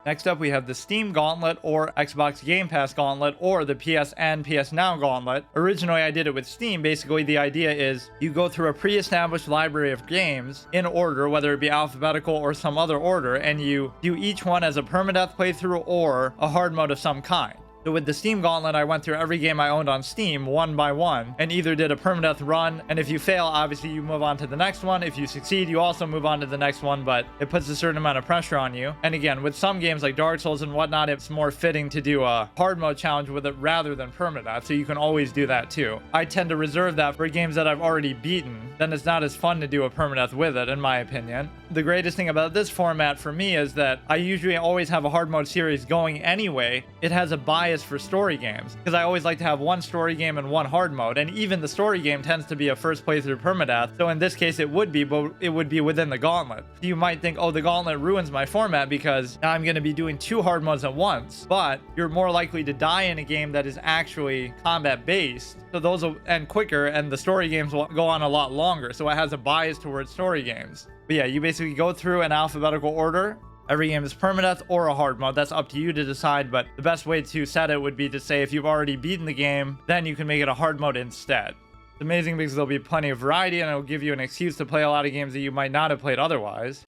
Next up, we have the Steam Gauntlet or Xbox Game Pass Gauntlet or the PSN PS Now Gauntlet. Originally, I did it with Steam. Basically, the idea is you go through a pre-established library of games in order, whether it be alphabetical or some other order, and you do each one as a permadeath playthrough or a hard mode of some kind. So with the Steam Gauntlet, I went through every game I owned on Steam one by one and either did a permadeath run, and if you fail, obviously you move on to the next one. If you succeed, you also move on to the next one, but it puts a certain amount of pressure on you. And again, with some games like Dark Souls and whatnot, it's more fitting to do a hard mode challenge with it rather than permadeath, so you can always do that too. I tend to reserve that for games that I've already beaten. Then it's not as fun to do a permadeath with it, in my opinion. The greatest thing about this format for me is that I usually always have a hard mode series going anyway. It has a bias for story games, because I always like to have one story game and one hard mode, and even the story game tends to be a first playthrough permadeath. So in this case it would be, but it would be within the Gauntlet. You might think, oh, the Gauntlet ruins my format because now I'm going to be doing two hard modes at once, but you're more likely to die in a game that is actually combat based, so those will end quicker, and the story games will go on a lot longer, so it has a bias towards story games. But yeah, you basically go through an alphabetical order. Every game is permadeath or a hard mode. That's up to you to decide, but the best way to set it would be to say if you've already beaten the game, then you can make it a hard mode instead. It's amazing because there'll be plenty of variety, and it'll give you an excuse to play a lot of games that you might not have played otherwise.